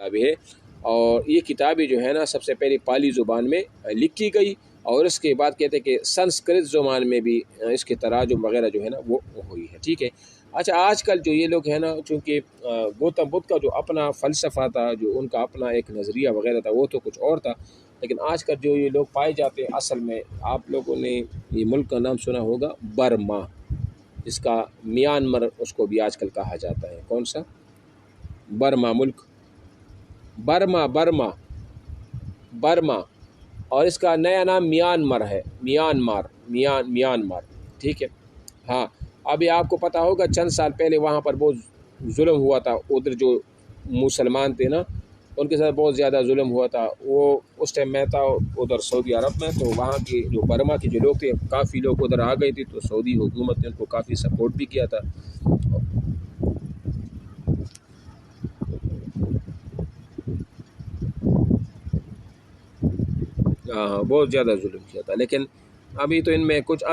کتابیں ہے، اور یہ کتابیں جو ہے نا سب سے پہلے پالی زبان میں لکھی گئی، اور اس کے بعد کہتے ہیں کہ سنسکرت زبان میں بھی اس کے تراجم وغیرہ جو ہے نا وہ ہوئی ہے، ٹھیک ہے۔ اچھا، آج کل جو یہ لوگ ہیں نا، چونکہ گوتم بدھ کا جو اپنا فلسفہ تھا، جو ان کا اپنا ایک نظریہ وغیرہ تھا، وہ تو کچھ اور تھا، لیکن آج کل جو یہ لوگ پائے جاتے ہیں، اصل میں آپ لوگوں نے یہ ملک کا نام سنا ہوگا برما، جس کا میانمار اس کو بھی آج کل کہا جاتا ہے۔ کون سا؟ برما ملک، برما برما برما، اور اس کا نیا نام میانمار ہے، میانمار، ٹھیک ہے۔ ہاں، ابھی آپ کو پتہ ہوگا چند سال پہلے وہاں پر بہت ظلم ہوا تھا، ادھر جو مسلمان تھے نا ان کے ساتھ بہت زیادہ ظلم ہوا تھا۔ وہ اس ٹائم میں تھا ادھر سعودی عرب میں، تو وہاں کے جو برما کے جو لوگ تھے کافی لوگ ادھر آ گئے تھے، تو سعودی حکومت نے ان کو کافی سپورٹ بھی کیا تھا۔ ہاں، بہت زیادہ ظلم کیا تھا، لیکن ابھی تو ان میں کچھ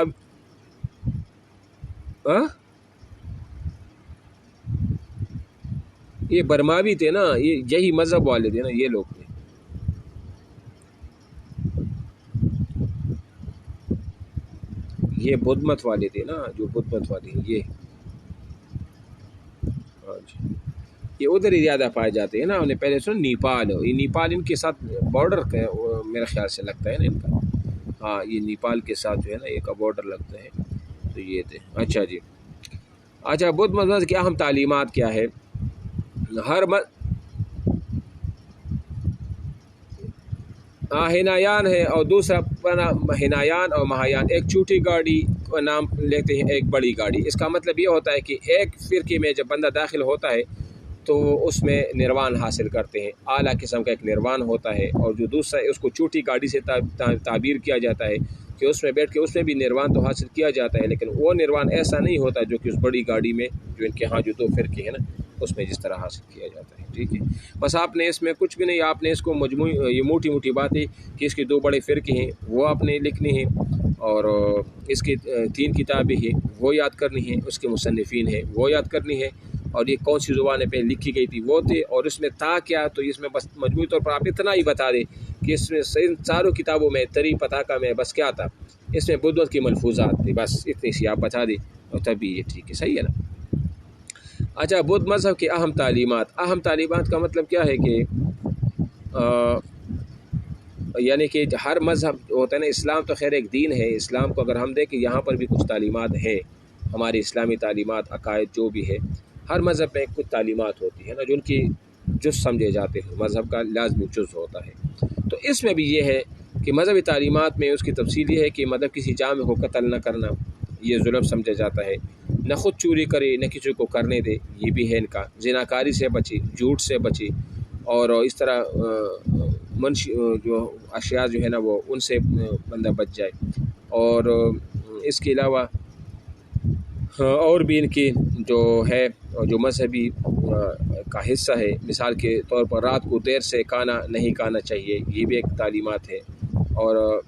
یہ برماوی تھے نا، یہی مذہب والے تھے نا یہ لوگ تھے۔ یہ بدھ مت والے تھے نا، جو بدھ مت والے ہیں یہ، ہاں جی، یہ ادھر ہی زیادہ پائے جاتے ہیں نا۔ انہیں پہلے سنا نیپال، یہ نیپال ان کے ساتھ بارڈر کا میرے خیال سے لگتا ہے نا ان کا، ہاں یہ نیپال کے ساتھ جو ہے نا یہ کا بارڈر لگتا ہے، تو یہ تھے۔ اچھا جی، اچھا، بدھ مذہب کی اہم تعلیمات کیا ہے؟ ہنایان ہے، اور دوسرا ہنایان اور مہایان، ایک چھوٹی گاڑی کا نام لیتے ہیں ایک بڑی گاڑی۔ اس کا مطلب یہ ہوتا ہے کہ ایک فرقے میں جب بندہ داخل ہوتا ہے تو اس میں نروان حاصل کرتے ہیں، اعلیٰ قسم کا ایک نروان ہوتا ہے، اور جو دوسرا ہے اس کو چھوٹی گاڑی سے تعبیر کیا جاتا ہے کہ اس میں بیٹھ کے اس میں بھی نروان تو حاصل کیا جاتا ہے، لیکن وہ نروان ایسا نہیں ہوتا جو کہ اس بڑی گاڑی میں جو ان کے ہاں جو دو فرقے ہیں نا اس میں جس طرح حاصل کیا جاتا ہے، ٹھیک ہے۔ بس آپ نے اس میں کچھ بھی نہیں، آپ نے اس کو مجموعی یہ موٹی موٹی باتیں کہ اس کے دو بڑے فرقے ہیں وہ آپ نے لکھنی ہیں، اور اس کی 3 کتابیں ہیں وہ یاد کرنی ہیں، اس کے مصنفین ہیں وہ یاد کرنی ہے، اور یہ کون سی زبان پہ لکھی گئی تھی وہ تھے، اور اس میں تھا کیا، تو اس میں بس مجموعی طور پر آپ اتنا ہی بتا دیں کہ اس میں چاروں کتابوں میں تری پتاکا میں بس کیا تھا، اس میں بدھ مت کی ملفوظات تھی، بس اتنی سی آپ بتا دیں اور تبھی یہ ٹھیک ہے، صحیح ہے نا۔ اچھا، بدھ مذہب کی اہم تعلیمات کا مطلب کیا ہے کہ یعنی کہ ہر مذہب ہوتا ہے نا، اسلام تو خیر ایک دین ہے، اسلام کو اگر ہم دیکھیں یہاں پر بھی کچھ تعلیمات ہیں، ہماری اسلامی تعلیمات عقائد جو بھی ہے، ہر مذہب میں کچھ تعلیمات ہوتی ہے نا جو ان کی جز سمجھے جاتے ہیں، مذہب کا لازمی جز ہوتا ہے۔ تو اس میں بھی یہ ہے کہ مذہبی تعلیمات میں اس کی تفصیل یہ ہے کہ مطلب کسی جامع کو قتل نہ کرنا، یہ ظلم سمجھا جاتا ہے، نہ خود چوری کرے نہ کسی کو کرنے دے، یہ بھی ہے ان کا، زناکاری سے بچے، جھوٹ سے بچے، اور اس طرح منشی جو اشیاء جو ہے نا وہ ان سے بندہ بچ جائے، اور اس کے علاوہ اور بھی ان کی جو ہے جو مذہبی کا حصہ ہے، مثال کے طور پر رات کو دیر سے کھانا نہیں کھانا چاہیے، یہ بھی ایک تعلیمات ہے، اور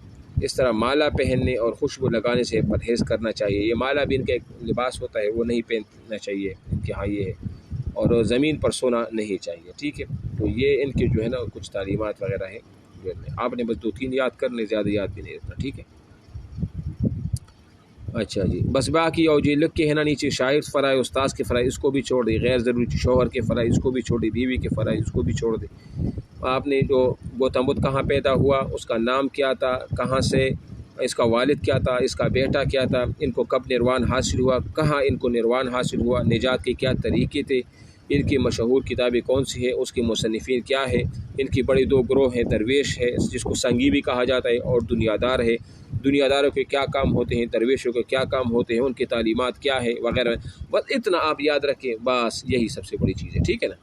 اس طرح مالا پہننے اور خوشبو لگانے سے پرہیز کرنا چاہیے، یہ مالا بھی ان کا ایک لباس ہوتا ہے وہ نہیں پہننا چاہیے ان کے ہاں یہ ہے، اور زمین پر سونا نہیں چاہیے، ٹھیک ہے۔ تو یہ ان کے جو ہے نا کچھ تعلیمات وغیرہ ہیں، آپ نے بس 2-3 یاد کرنے، زیادہ یاد بھی نہیں رکھنا، ٹھیک ہے۔ اچھا جی، بس باقی اور جی لکھ کے ہے نا نیچے شاگرد فرائض، استاذ کے فرائض اس کو بھی چھوڑ دیں، غیر ضروری شوہر کے فرائض اس کو بھی چھوڑ دیں، بیوی کے فرائض اس کو بھی چھوڑ دیں۔ آپ نے جو گوتم بدھ کہاں پیدا ہوا، اس کا نام کیا تھا، کہاں سے، اس کا والد کیا تھا، اس کا بیٹا کیا تھا، ان کو کب نروان حاصل ہوا، کہاں ان کو نروان حاصل ہوا، نجات کے کیا طریقے تھے، ان کی مشہور کتابیں کون سی ہے، اس کے مصنفین کیا ہے، ان کی بڑی 2 گروہ ہیں، درویش ہے جس کو سنگی بھی کہا جاتا ہے، اور دنیا دار ہے، دنیا داروں کے کیا کام ہوتے ہیں، درویشوں کے کیا کام ہوتے ہیں، ان کی تعلیمات کیا ہے وغیرہ، بس اتنا آپ یاد رکھیں، بس یہی سب سے بڑی چیز ہے، ٹھیک ہے نا۔